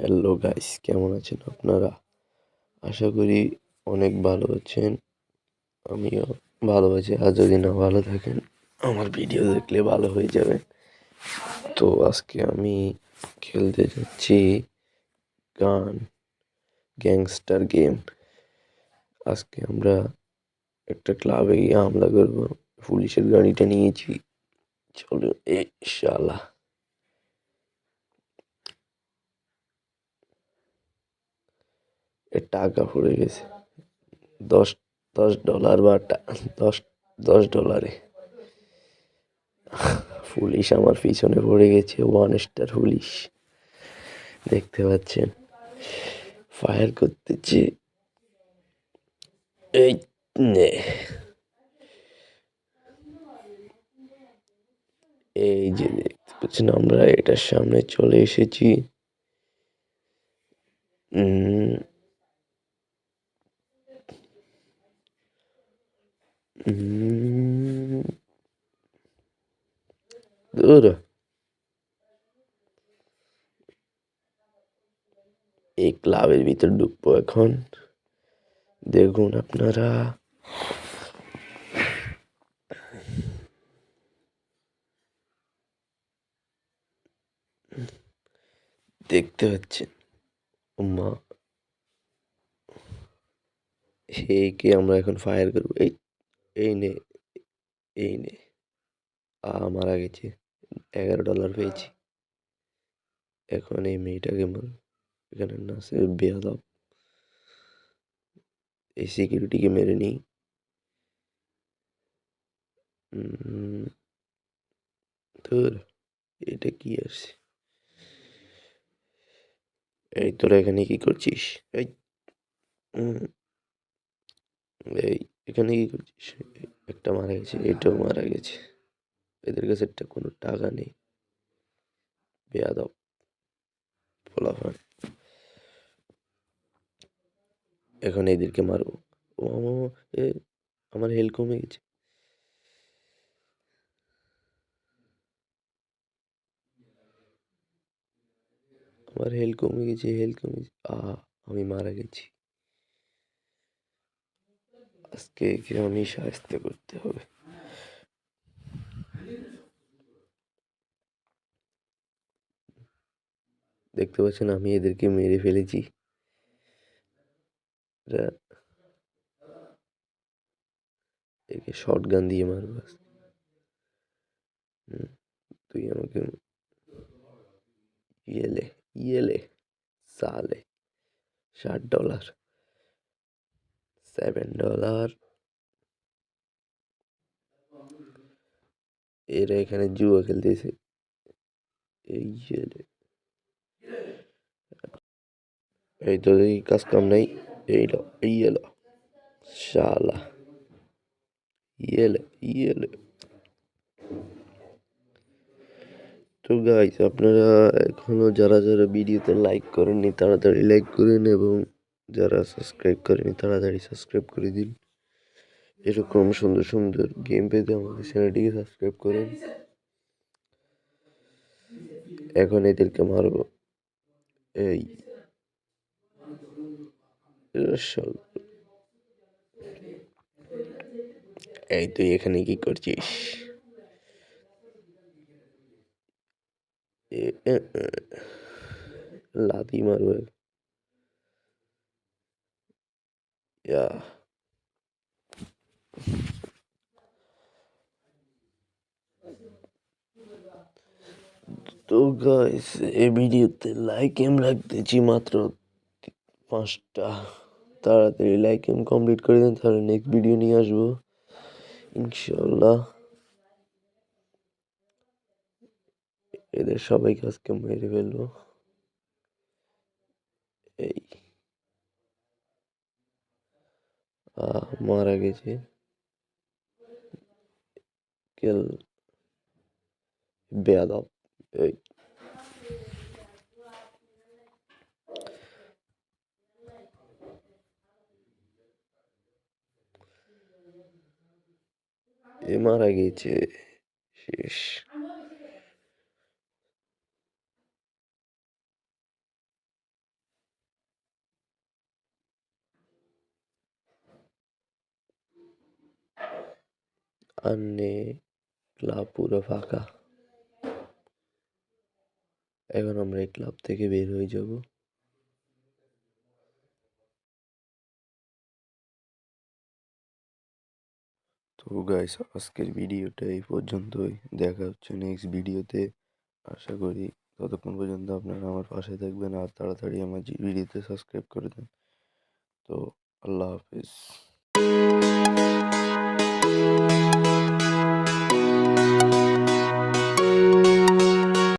Hello guys, কেমন আছেন আপনারা? আশা করি অনেক ভালো আছেন। আমিও ভালো আছি। আর যদি না ভালো থাকেন, আমার ভিডিও দেখলে ভালো হয়ে যাবে। তো আজকে আমি খেলতে যাচ্ছি গান গ্যাংস্টার গেম। আজকে আমরা একটা ক্লাবে গিয়ে হামলা করবো। পুলিশের গাড়িটা নিয়েছি, চলো শালা। এর টাকা পড়ে গেছে দশ $10 বা দশ $10। পুলিশ আমার পিছনে পড়ে গেছে, 1 স্টার পুলিশ দেখতে পাচ্ছেন। ফায়ার করতেছে, এই নে, এই যে দেখতে পাচ্ছেন আমরা এটার সামনে চলে এসেছি। উম উম দূর, এই ক্লাবের ভিতর ঢুকবো এখন। দেখুন আপনারা, দেখতে পাচ্ছেন। মা, একে আমরা এখন ফায়ার করবো। এই নে, এই নে। মারা গেছে। $11 পেয়েছি। এখন এই মেয়েটাকে এখানে না সে বেয়াদব, এই সিকিউরিটিকে মেরে নিই। ধুর, এটা কি আসছে? এই তোরা এখানে কি করছিস? এই উম, এই এখানে কি করছিস? একটা মারা গেছে, এটাও মারা গেছে। এদের কাছে একটা কোনো টাকা নেই, বেয়াদব পোলাপান। এখন এদেরকে মারবো। ও এ, আমার হেল কমে গেছে। আমার হেল কমে গেছে, হেল কমে গেছে। আমি মারা গেছি। আজকে একে আমি সাহায্য করতে হবে। দেখতে পাচ্ছেন আমি এদেরকে মেরে ফেলেছি। একে শর্ট গান দিয়ে মারবো। তুই আমাকে ইয়েলে ইয়েলে সালে $60, $7। এরা এখানে জুয়া খেলতেছে। এই ইয়েলে, এই তো এই কাজ কাম নাই। এই এলো শালা, ইয়েলে ইয়েলে। তো গাইস, আপনারা এখনো যারা যারা ভিডিওতে লাইক করেননি তাড়াতাড়ি লাইক করেন, এবং যারা সাবস্ক্রাইব করেনি তাড়াতাড়ি সাবস্ক্রাইব করে দিন। এরকম সুন্দর সুন্দর গেম পেতে আমাদের চ্যানেলটিকে সাবস্ক্রাইব করেন। এখন এদেরকে মারবো। এই এই তুই এখানে কি করছিস? লাথি মারবে। তো গাইস, এই ভিডিওতে লাইক এম রাখতেছি মাত্র 5টা। তাড়াতাড়ি লাইক এম কমপ্লিট করে দেন, তাহলে নেক্সট ভিডিও নিয়ে আসবো ইনশাল্লাহ। এদের সবাইকে আজকে মেরে ফেলবো। এই মারা গেছে। কেল বেয়াদব। এই মারা গেছে, শেষ। আর নে ক্লাব পুরো ফাঁকা। এখন আমরা এই ক্লাব থেকে বের হয়ে যাব। তো গাইস, আজকের ভিডিওটা এই পর্যন্তই। দেখা হচ্ছে নেক্সট ভিডিওতে। আশা করি ততক্ষণ পর্যন্ত আপনারা আমার পাশে থাকবেন আর তাড়াতাড়ি আমার ভিডিওতে সাবস্ক্রাইব করে দেন। তো আল্লাহ হাফিজ।